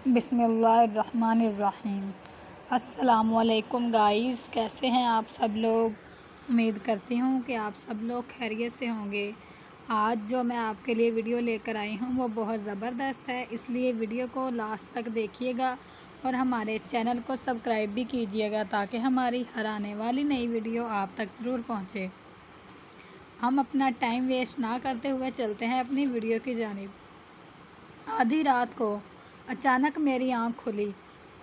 بسم اللہ الرحمن الرحیم۔ السلام علیکم گائز، کیسے ہیں آپ سب لوگ؟ امید کرتی ہوں کہ آپ سب لوگ خیریت سے ہوں گے۔ آج جو میں آپ کے لیے ویڈیو لے کر آئی ہوں وہ بہت زبردست ہے، اس لیے ویڈیو کو لاسٹ تک دیکھیے گا اور ہمارے چینل کو سبسکرائب بھی کیجیے گا تاکہ ہماری ہر آنے والی نئی ویڈیو آپ تک ضرور پہنچے۔ ہم اپنا ٹائم ویسٹ نہ کرتے ہوئے چلتے ہیں اپنی ویڈیو کی جانب۔ آدھی رات کو اچانک میری آنکھ کھلی۔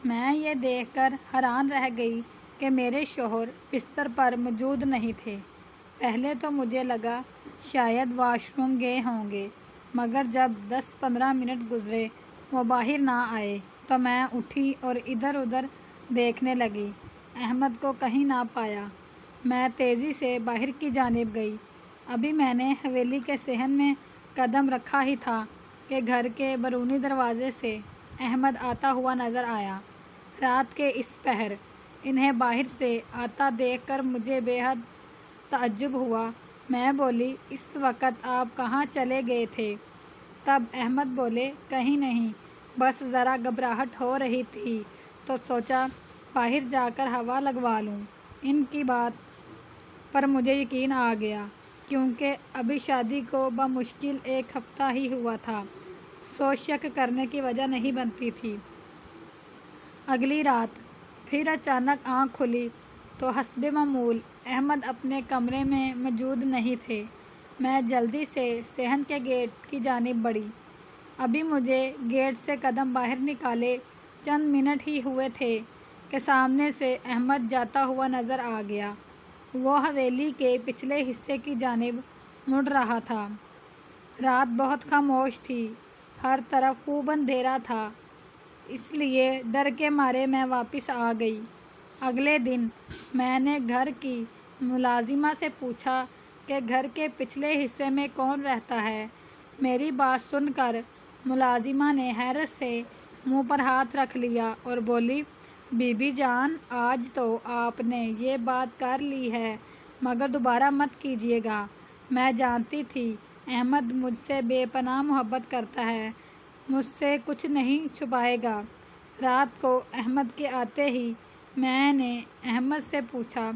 میں یہ دیکھ کر حیران رہ گئی کہ میرے شوہر بستر پر موجود نہیں تھے۔ پہلے تو مجھے لگا شاید واش روم گئے ہوں گے، مگر جب 10-15 منٹ گزرے وہ باہر نہ آئے تو میں اٹھی اور ادھر ادھر دیکھنے لگی۔ احمد کو کہیں نہ پایا۔ میں تیزی سے باہر کی جانب گئی۔ ابھی میں نے حویلی کے صحن میں قدم رکھا ہی تھا کہ گھر کے بیرونی دروازے سے احمد آتا ہوا نظر آیا۔ رات کے اس پہر انہیں باہر سے آتا دیکھ کر مجھے بے حد تعجب ہوا۔ میں بولی، اس وقت آپ کہاں چلے گئے تھے؟ تب احمد بولے، کہیں نہیں، بس ذرا گھبراہٹ ہو رہی تھی تو سوچا باہر جا کر ہوا لگوا لوں۔ ان کی بات پر مجھے یقین آ گیا کیونکہ ابھی شادی کو بمشکل 1 ہفتہ ہی ہوا تھا، سو شک کرنے کی وجہ نہیں بنتی تھی۔ اگلی رات پھر اچانک آنکھ کھلی تو حسب معمول احمد اپنے کمرے میں موجود نہیں تھے۔ میں جلدی سے صحن کے گیٹ کی جانب بڑھی۔ ابھی مجھے گیٹ سے قدم باہر نکالے چند منٹ ہی ہوئے تھے کہ سامنے سے احمد جاتا ہوا نظر آ گیا۔ وہ حویلی کے پچھلے حصے کی جانب مڑ رہا تھا۔ رات بہت خاموش تھی، ہر طرف خوب اندھیرا تھا، اس لیے ڈر کے مارے میں واپس آ گئی۔ اگلے دن میں نے گھر کی ملازمہ سے پوچھا کہ گھر کے پچھلے حصے میں کون رہتا ہے۔ میری بات سن کر ملازمہ نے حیرت سے منہ پر ہاتھ رکھ لیا اور بولی، بی بی جان، آج تو آپ نے یہ بات کر لی ہے مگر دوبارہ مت کیجیے گا۔ میں جانتی تھی احمد مجھ سے بے پناہ محبت کرتا ہے، مجھ سے کچھ نہیں چھپائے گا۔ رات کو احمد کے آتے ہی میں نے احمد سے پوچھا،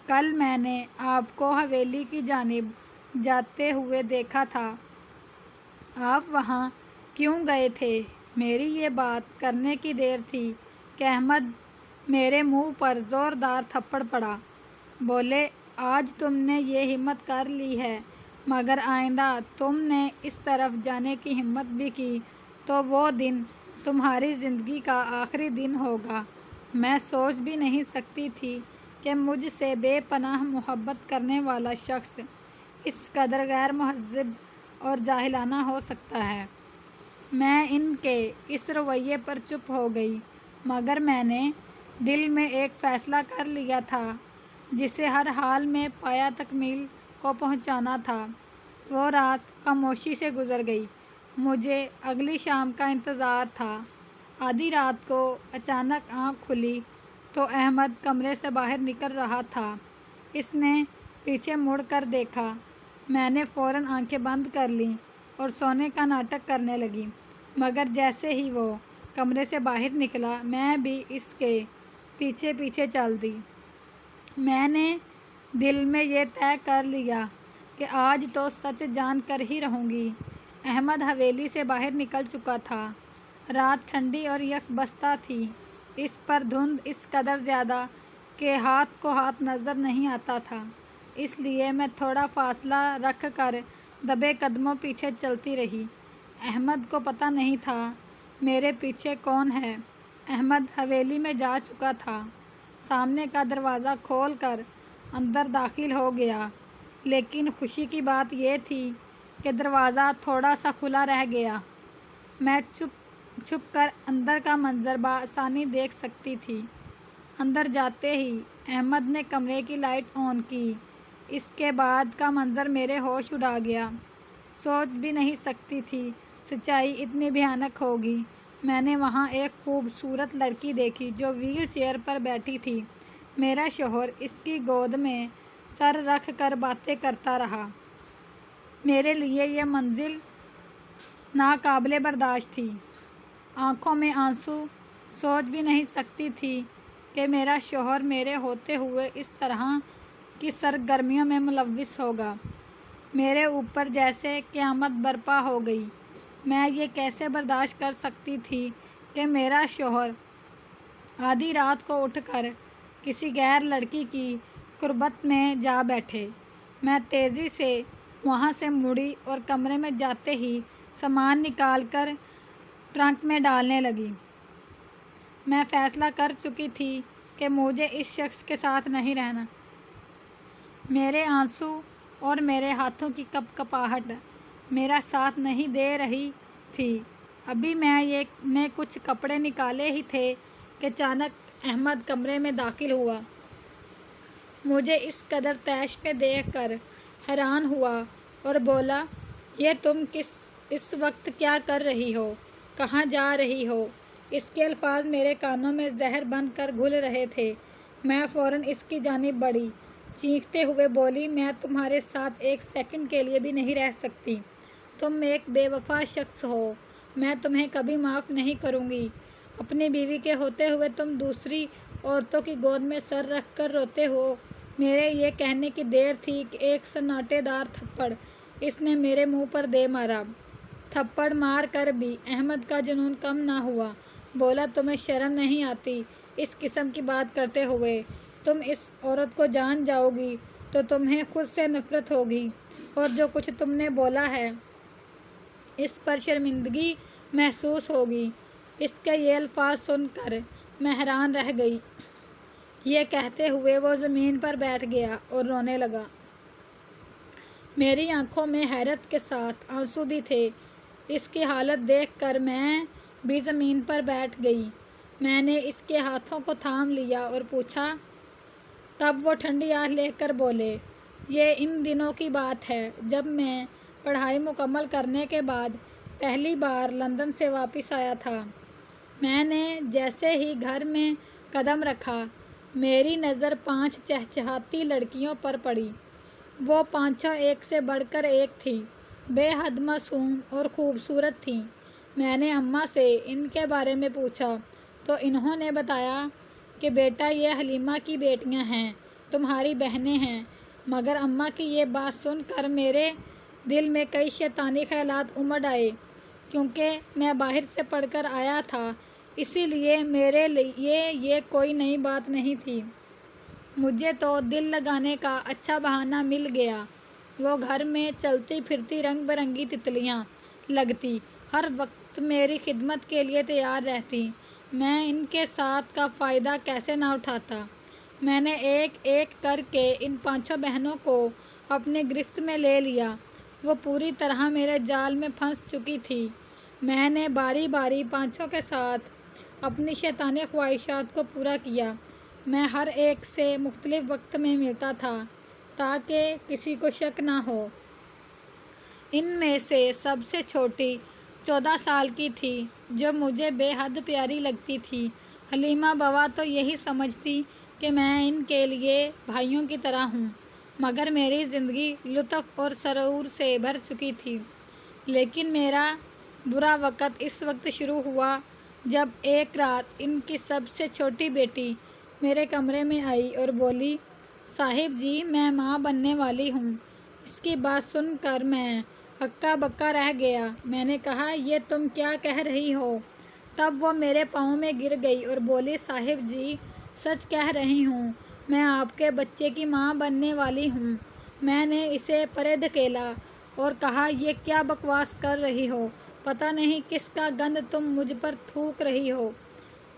کل میں نے آپ کو حویلی کی جانب جاتے ہوئے دیکھا تھا، آپ وہاں کیوں گئے تھے؟ میری یہ بات کرنے کی دیر تھی کہ احمد میرے منہ پر زوردار تھپڑ پڑا۔ بولے، آج تم نے یہ ہمت کر لی ہے، مگر آئندہ تم نے اس طرف جانے کی ہمت بھی کی تو وہ دن تمہاری زندگی کا آخری دن ہوگا۔ میں سوچ بھی نہیں سکتی تھی کہ مجھ سے بے پناہ محبت کرنے والا شخص اس قدر غیر مہذب اور جاہلانہ ہو سکتا ہے۔ میں ان کے اس رویے پر چپ ہو گئی، مگر میں نے دل میں ایک فیصلہ کر لیا تھا جسے ہر حال میں پایہ تکمیل کو پہنچانا تھا۔ وہ رات خاموشی سے گزر گئی۔ مجھے اگلی شام کا انتظار تھا۔ آدھی رات کو اچانک آنکھ کھلی تو احمد کمرے سے باہر نکل رہا تھا۔ اس نے پیچھے مڑ کر دیکھا۔ میں نے فوراً آنکھیں بند کر لیں اور سونے کا ناٹک کرنے لگی، مگر جیسے ہی وہ کمرے سے باہر نکلا میں بھی اس کے پیچھے پیچھے چل دی۔ میں نے دل میں یہ طے کر لیا کہ آج تو سچ جان کر ہی رہوں گی۔ احمد حویلی سے باہر نکل چکا تھا۔ رات ٹھنڈی اور یک بستہ تھی، اس پر دھند اس قدر زیادہ کہ ہاتھ کو ہاتھ نظر نہیں آتا تھا، اس لیے میں تھوڑا فاصلہ رکھ کر دبے قدموں پیچھے چلتی رہی۔ احمد کو پتہ نہیں تھا میرے پیچھے کون ہے۔ احمد حویلی میں جا چکا تھا، سامنے کا دروازہ کھول کر اندر داخل ہو گیا، لیکن خوشی کی بات یہ تھی کہ دروازہ تھوڑا سا کھلا رہ گیا۔ میں چھپ کر اندر کا منظر بآسانی دیکھ سکتی تھی۔ اندر جاتے ہی احمد نے کمرے کی لائٹ آن کی۔ اس کے بعد کا منظر میرے ہوش اڑا گیا۔ سوچ بھی نہیں سکتی تھی سچائی اتنی بھیانک ہوگی۔ میں نے وہاں ایک خوبصورت لڑکی دیکھی جو ویل چیئر پر بیٹھی تھی۔ میرا شوہر اس کی گود میں سر رکھ کر باتیں کرتا رہا۔ میرے لیے یہ منظر ناقابل برداشت تھی۔ آنکھوں میں آنسو، سوچ بھی نہیں سکتی تھی کہ میرا شوہر میرے ہوتے ہوئے اس طرح کی سرگرمیوں میں ملوث ہوگا۔ میرے اوپر جیسے قیامت برپا ہو گئی۔ میں یہ کیسے برداشت کر سکتی تھی کہ میرا شوہر آدھی رات کو اٹھ کر کسی غیر لڑکی کی قربت میں جا بیٹھے۔ میں تیزی سے وہاں سے مڑی اور کمرے میں جاتے ہی سامان نکال کر ٹرنک میں ڈالنے لگی۔ میں فیصلہ کر چکی تھی کہ مجھے اس شخص کے ساتھ نہیں رہنا۔ میرے آنسو اور میرے ہاتھوں کی کپ کپاہٹ میرا ساتھ نہیں دے رہی تھی۔ ابھی میں نے کچھ کپڑے نکالے ہی تھے کہ اچانک احمد کمرے میں داخل ہوا۔ مجھے اس قدر طیش میں دیکھ کر حیران ہوا اور بولا، یہ تم اس وقت کیا کر رہی ہو؟ کہاں جا رہی ہو؟ اس کے الفاظ میرے کانوں میں زہر بن کر گھل رہے تھے۔ میں فوراً اس کی جانب بڑھی، چیختے ہوئے بولی، میں تمہارے ساتھ ایک سیکنڈ کے لیے بھی نہیں رہ سکتی۔ تم ایک بے وفا شخص ہو۔ میں تمہیں کبھی معاف نہیں کروں گی۔ اپنی بیوی کے ہوتے ہوئے تم دوسری عورتوں کی گود میں سر رکھ کر روتے ہو۔ میرے یہ کہنے کی دیر تھی کہ ایک سناٹے دار تھپڑ اس نے میرے منہ پر دے مارا۔ تھپڑ مار کر بھی احمد کا جنون کم نہ ہوا۔ بولا، تمہیں شرم نہیں آتی اس قسم کی بات کرتے ہوئے؟ تم اس عورت کو جان جاؤ گی تو تمہیں خود سے نفرت ہوگی اور جو کچھ تم نے بولا ہے اس پر شرمندگی محسوس ہوگی۔ اس کے یہ الفاظ سن کر میں حیران رہ گئی۔ یہ کہتے ہوئے وہ زمین پر بیٹھ گیا اور رونے لگا۔ میری آنکھوں میں حیرت کے ساتھ آنسو بھی تھے۔ اس کی حالت دیکھ کر میں بھی زمین پر بیٹھ گئی۔ میں نے اس کے ہاتھوں کو تھام لیا اور پوچھا۔ تب وہ ٹھنڈی آنکھ لے کر بولے، یہ ان دنوں کی بات ہے جب میں پڑھائی مکمل کرنے کے بعد پہلی بار لندن سے واپس آیا تھا۔ میں نے جیسے ہی گھر میں قدم رکھا، میری نظر 5 چہچہاتی لڑکیوں پر پڑی۔ وہ پانچوں ایک سے بڑھ کر ایک تھیں، بے حد معصوم اور خوبصورت تھیں۔ میں نے اماں سے ان کے بارے میں پوچھا تو انہوں نے بتایا کہ بیٹا یہ حلیمہ کی بیٹیاں ہیں، تمہاری بہنیں ہیں۔ مگر اماں کی یہ بات سن کر میرے دل میں کئی شیطانی خیالات امڑ آئے۔ کیونکہ میں باہر سے پڑھ کر آیا تھا، اسی لیے میرے لیے یہ کوئی نئی بات نہیں تھی۔ مجھے تو دل لگانے کا اچھا بہانہ مل گیا۔ وہ گھر میں چلتی پھرتی رنگ برنگی تتلیاں لگتی، ہر وقت میری خدمت کے لیے تیار رہتی۔ میں ان کے ساتھ کا فائدہ کیسے نہ اٹھاتا؟ میں نے ایک ایک کر کے ان 5 بہنوں کو اپنی گرفت میں لے لیا۔ وہ پوری طرح میرے جال میں پھنس چکی تھی۔ میں نے باری باری 5 کے ساتھ اپنی شیطانی خواہشات کو پورا کیا۔ میں ہر ایک سے مختلف وقت میں ملتا تھا تاکہ کسی کو شک نہ ہو۔ ان میں سے سب سے چھوٹی 14 سال کی تھی، جو مجھے بے حد پیاری لگتی تھی۔ حلیمہ بوا تو یہی سمجھتی کہ میں ان کے لیے بھائیوں کی طرح ہوں، مگر میری زندگی لطف اور سرور سے بھر چکی تھی۔ لیکن میرا برا وقت اس وقت شروع ہوا جب ایک رات ان کی سب سے چھوٹی بیٹی میرے کمرے میں آئی اور بولی، صاحب جی میں ماں بننے والی ہوں۔ اس کی بات سن کر میں ہکا بکا رہ گیا۔ میں نے کہا، یہ تم کیا کہہ رہی ہو؟ تب وہ میرے پاؤں میں گر گئی اور بولی، صاحب جی سچ کہہ رہی ہوں، میں آپ کے بچے کی ماں بننے والی ہوں۔ میں نے اسے پرے دھکیلا اور کہا، یہ کیا بکواس کر رہی ہو؟ پتہ نہیں کس کا گند تم مجھ پر تھوک رہی ہو۔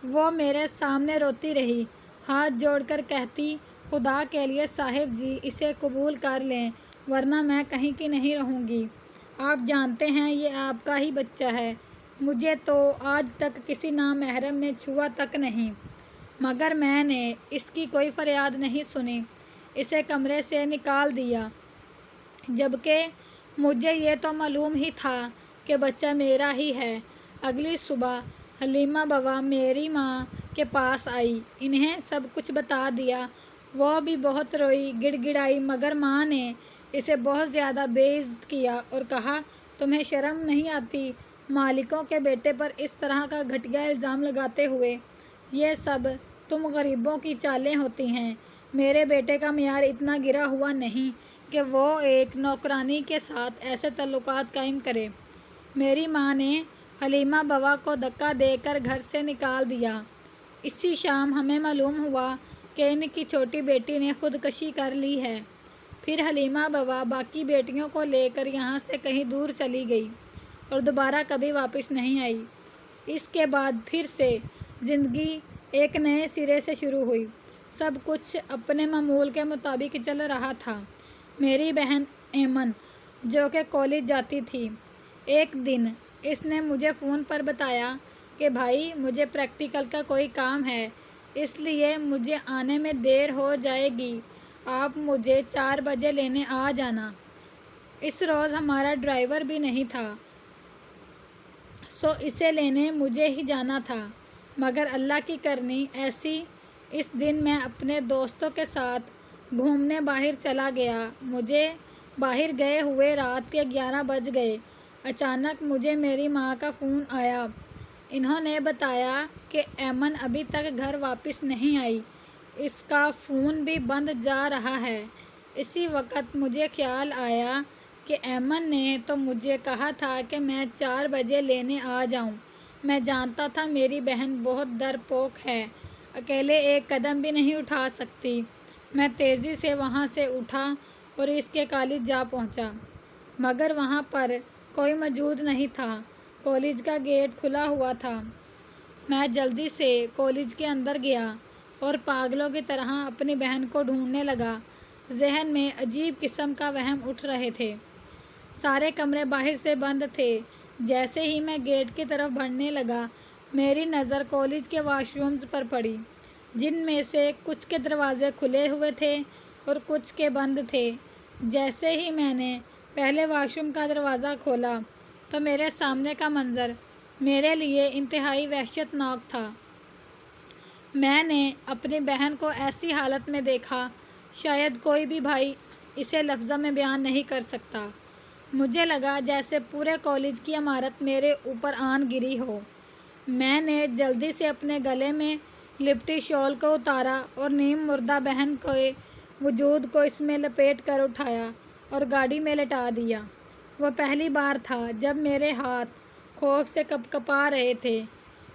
وہ میرے سامنے روتی رہی، ہاتھ جوڑ کر کہتی، خدا کے لیے صاحب جی اسے قبول کر لیں ورنہ میں کہیں کی نہیں رہوں گی۔ آپ جانتے ہیں یہ آپ کا ہی بچہ ہے۔ مجھے تو آج تک کسی نامحرم نے چھوا تک نہیں، مگر میں نے اس کی کوئی فریاد نہیں سنی، اسے کمرے سے نکال دیا، جبکہ مجھے یہ تو معلوم ہی تھا کہ بچہ میرا ہی ہے۔ اگلی صبح حلیمہ بوا میری ماں کے پاس آئی، انہیں سب کچھ بتا دیا۔ وہ بھی بہت روئی گڑ گڑائی، مگر ماں نے اسے بہت زیادہ بے عزت کیا اور کہا، تمہیں شرم نہیں آتی؟ مالکوں کے بیٹے پر اس طرح کا گھٹیا الزام لگاتے ہوئے۔ یہ سب تم غریبوں کی چالیں ہوتی ہیں۔ میرے بیٹے کا معیار اتنا گرا ہوا نہیں کہ وہ ایک نوکرانی کے ساتھ ایسے تعلقات قائم کرے۔ میری ماں نے حلیمہ بوا کو دھکا دے کر گھر سے نکال دیا۔ اسی شام ہمیں معلوم ہوا کہ ان کی چھوٹی بیٹی نے خودکشی کر لی ہے۔ پھر حلیمہ بوا باقی بیٹیوں کو لے کر یہاں سے کہیں دور چلی گئی اور دوبارہ کبھی واپس نہیں آئی۔ اس کے بعد پھر سے زندگی ایک نئے سرے سے شروع ہوئی۔ سب کچھ اپنے معمول کے مطابق چل رہا تھا۔ میری بہن ایمن جو کہ کالج جاتی تھی، ایک دن اس نے مجھے فون پر بتایا کہ بھائی مجھے پریکٹیکل کا کوئی کام ہے، اس لیے مجھے آنے میں دیر ہو جائے گی، آپ مجھے 4 بجے لینے آ جانا۔ اس روز ہمارا ڈرائیور بھی نہیں تھا، سو اسے لینے مجھے ہی جانا تھا، مگر اللہ کی کرنی ایسی اس دن میں اپنے دوستوں کے ساتھ گھومنے باہر چلا گیا۔ مجھے باہر گئے ہوئے رات کے 11 بج گئے۔ اچانک مجھے میری ماں کا فون آیا۔ انہوں نے بتایا کہ ایمن ابھی تک گھر واپس نہیں آئی، اس کا فون بھی بند جا رہا ہے۔ اسی وقت مجھے خیال آیا کہ ایمن نے تو مجھے کہا تھا کہ میں 4 بجے لینے آ جاؤں۔ میں جانتا تھا میری بہن بہت ڈرپوک ہے، اکیلے ایک قدم بھی نہیں اٹھا سکتی۔ میں تیزی سے وہاں سے اٹھا اور اس کے کالج جا پہنچا، مگر وہاں پر کوئی موجود نہیں تھا۔ کالج کا گیٹ کھلا ہوا تھا۔ میں جلدی سے کالج کے اندر گیا اور پاگلوں کی طرح اپنی بہن کو ڈھونڈنے لگا۔ ذہن میں عجیب قسم کا وہم اٹھ رہے تھے۔ سارے کمرے باہر سے بند تھے۔ جیسے ہی میں گیٹ کی طرف بڑھنے لگا، میری نظر کالج کے واش رومز پر پڑی، جن میں سے کچھ کے دروازے کھلے ہوئے تھے اور کچھ کے بند تھے۔ جیسے ہی میں نے پہلے واش روم کا دروازہ کھولا تو میرے سامنے کا منظر میرے لیے انتہائی وحشت ناک تھا۔ میں نے اپنی بہن کو ایسی حالت میں دیکھا، شاید کوئی بھی بھائی اسے لفظوں میں بیان نہیں کر سکتا۔ مجھے لگا جیسے پورے کالج کی عمارت میرے اوپر آن گری ہو۔ میں نے جلدی سے اپنے گلے میں لپٹی شال کو اتارا اور نیم مردہ بہن کے وجود کو اس میں لپیٹ کر اٹھایا اور گاڑی میں لٹا دیا۔ وہ پہلی بار تھا جب میرے ہاتھ خوف سے کپکپا رہے تھے۔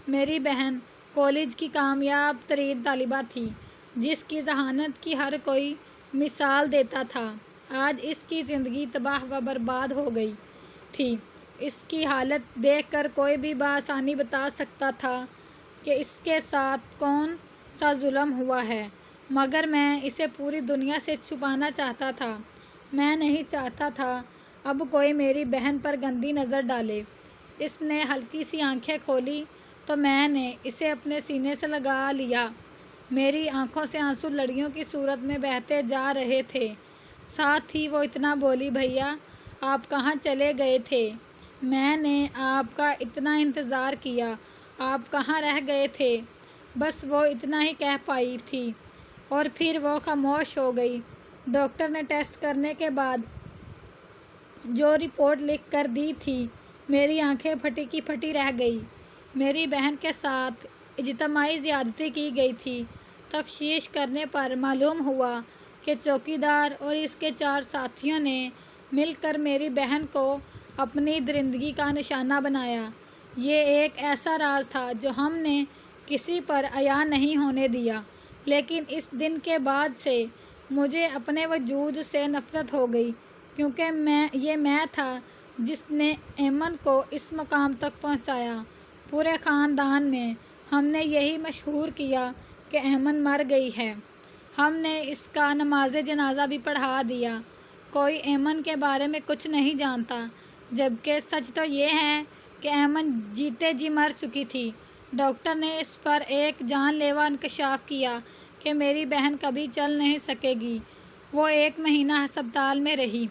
میری بہن کالج کی کامیاب ترین طالبہ تھی، جس کی ذہانت کی ہر کوئی مثال دیتا تھا۔ آج اس کی زندگی تباہ و برباد ہو گئی تھی۔ اس کی حالت دیکھ کر کوئی بھی بآسانی بتا سکتا تھا کہ اس کے ساتھ کون سا ظلم ہوا ہے، مگر میں اسے پوری دنیا سے چھپانا چاہتا تھا۔ میں نہیں چاہتا تھا اب کوئی میری بہن پر گندی نظر ڈالے۔ اس نے ہلکی سی آنکھیں کھولی تو میں نے اسے اپنے سینے سے لگا لیا۔ میری آنکھوں سے آنسو لڑیوں کی صورت میں بہتے جا رہے تھے۔ ساتھ ہی وہ اتنا بولی، بھیا آپ کہاں چلے گئے تھے؟ میں نے آپ کا اتنا انتظار کیا، آپ کہاں رہ گئے تھے؟ بس وہ اتنا ہی کہہ پائی تھی اور پھر وہ خاموش ہو گئی۔ ڈاکٹر نے ٹیسٹ کرنے کے بعد جو رپورٹ لکھ کر دی تھی، میری آنکھیں پھٹی کی پھٹی رہ گئی۔ میری بہن کے ساتھ اجتماعی زیادتی کی گئی تھی۔ تفتیش کرنے پر معلوم ہوا کہ چوکیدار اور اس کے 4 ساتھیوں نے مل کر میری بہن کو اپنی درندگی کا نشانہ بنایا۔ یہ ایک ایسا راز تھا جو ہم نے کسی پر عیاں نہیں ہونے دیا، لیکن اس دن کے بعد سے مجھے اپنے وجود سے نفرت ہو گئی، کیونکہ یہ میں تھا جس نے ایمن کو اس مقام تک پہنچایا۔ پورے خاندان میں ہم نے یہی مشہور کیا کہ ایمن مر گئی ہے۔ ہم نے اس کا نماز جنازہ بھی پڑھا دیا۔ کوئی ایمن کے بارے میں کچھ نہیں جانتا، جبکہ سچ تو یہ ہے کہ ایمن جیتے جی مر چکی تھی۔ ڈاکٹر نے اس پر ایک جان لیوا انکشاف کیا کہ میری بہن کبھی چل نہیں سکے گی۔ وہ 1 مہینہ ہسپتال میں رہی۔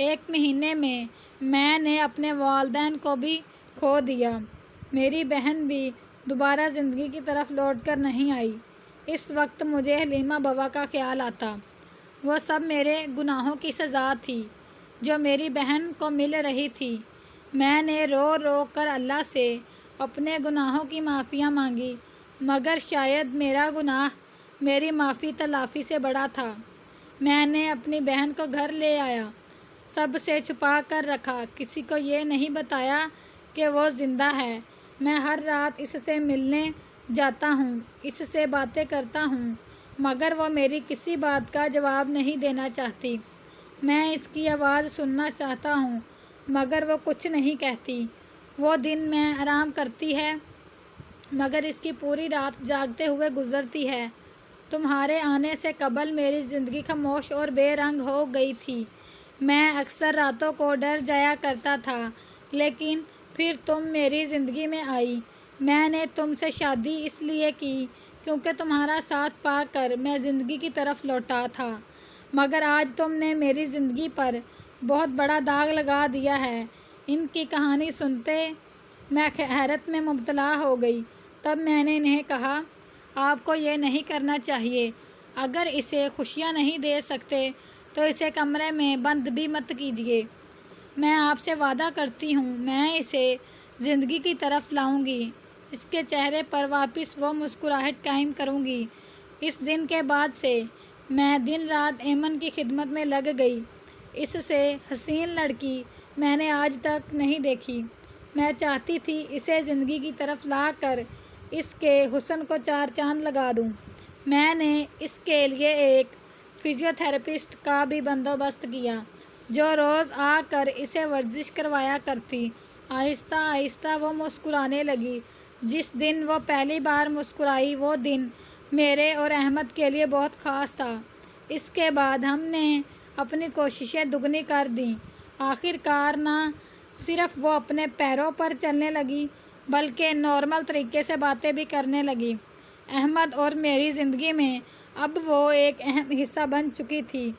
1 مہینے میں میں نے اپنے والدین کو بھی کھو دیا۔ میری بہن بھی دوبارہ زندگی کی طرف لوٹ کر نہیں آئی۔ اس وقت مجھے حلیمہ بوا کا خیال آتا۔ وہ سب میرے گناہوں کی سزا تھی جو میری بہن کو مل رہی تھی۔ میں نے رو رو کر اللہ سے اپنے گناہوں کی معافیاں مانگی، مگر شاید میرا گناہ میری معافی تلافی سے بڑا تھا۔ میں نے اپنی بہن کو گھر لے آیا، سب سے چھپا کر رکھا، کسی کو یہ نہیں بتایا کہ وہ زندہ ہے۔ میں ہر رات اس سے ملنے جاتا ہوں، اس سے باتیں کرتا ہوں، مگر وہ میری کسی بات کا جواب نہیں دینا چاہتی۔ میں اس کی آواز سننا چاہتا ہوں، مگر وہ کچھ نہیں کہتی۔ وہ دن میں آرام کرتی ہے، مگر اس کی پوری رات جاگتے ہوئے گزرتی ہے۔ تمہارے آنے سے قبل میری زندگی خاموش اور بے رنگ ہو گئی تھی۔ میں اکثر راتوں کو ڈر جایا کرتا تھا، لیکن پھر تم میری زندگی میں آئی۔ میں نے تم سے شادی اس لیے کی کیونکہ تمہارا ساتھ پا کر میں زندگی کی طرف لوٹا تھا، مگر آج تم نے میری زندگی پر بہت بڑا داغ لگا دیا ہے۔ ان کی کہانی سنتے میں حیرت میں مبتلا ہو گئی۔ تب میں نے انہیں کہا، آپ کو یہ نہیں کرنا چاہیے۔ اگر اسے خوشیاں نہیں دے سکتے تو اسے کمرے میں بند بھی مت کیجیے۔ میں آپ سے وعدہ کرتی ہوں، میں اسے زندگی کی طرف لاؤں گی، اس کے چہرے پر واپس وہ مسکراہٹ قائم کروں گی۔ اس دن کے بعد سے میں دن رات ایمن کی خدمت میں لگ گئی۔ اس سے حسین لڑکی میں نے آج تک نہیں دیکھی۔ میں چاہتی تھی اسے زندگی کی طرف لا کر اس کے حسن کو چار چاند لگا دوں۔ میں نے اس کے لیے ایک فزیو تھراپسٹ کا بھی بندوبست کیا، جو روز آ کر اسے ورزش کروایا کرتی۔ آہستہ آہستہ وہ مسکرانے لگی۔ جس دن وہ پہلی بار مسکرائی وہ دن میرے اور احمد کے لیے بہت خاص تھا۔ اس کے بعد ہم نے اپنی کوششیں دگنی کر دیں۔ آخر کار نہ صرف وہ اپنے پیروں پر چلنے لگی بلکہ نارمل طریقے سے باتیں بھی کرنے لگی۔ احمد اور میری زندگی میں اب وہ ایک اہم حصہ بن چکی تھی۔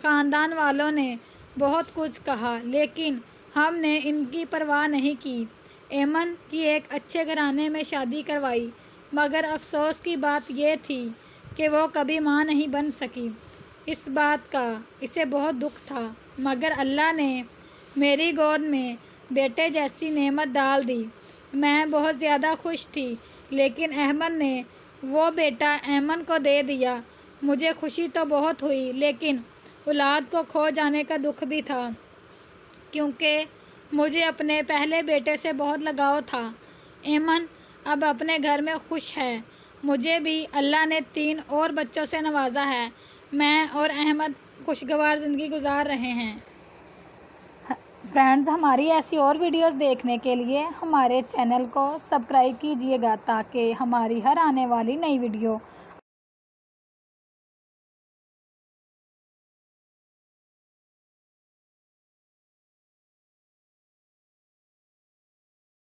خاندان والوں نے بہت کچھ کہا، لیکن ہم نے ان کی پرواہ نہیں کی۔ ایمن کی ایک اچھے گھرانے میں شادی کروائی، مگر افسوس کی بات یہ تھی کہ وہ کبھی ماں نہیں بن سکی۔ اس بات کا اسے بہت دکھ تھا، مگر اللہ نے میری گود میں بیٹے جیسی نعمت ڈال دی۔ میں بہت زیادہ خوش تھی، لیکن احمد نے وہ بیٹا ایمن کو دے دیا۔ مجھے خوشی تو بہت ہوئی، لیکن اولاد کو کھو جانے کا دکھ بھی تھا، کیونکہ مجھے اپنے پہلے بیٹے سے بہت لگاؤ تھا۔ ایمن اب اپنے گھر میں خوش ہے، مجھے بھی اللہ نے 3 اور بچوں سے نوازا ہے۔ میں اور احمد خوشگوار زندگی گزار رہے ہیں۔ فرینڈز، ہماری ایسی اور ویڈیوز دیکھنے کے لیے ہمارے چینل کو سبسکرائب کیجیے گا تاکہ ہماری ہر آنے والی نئی ویڈیو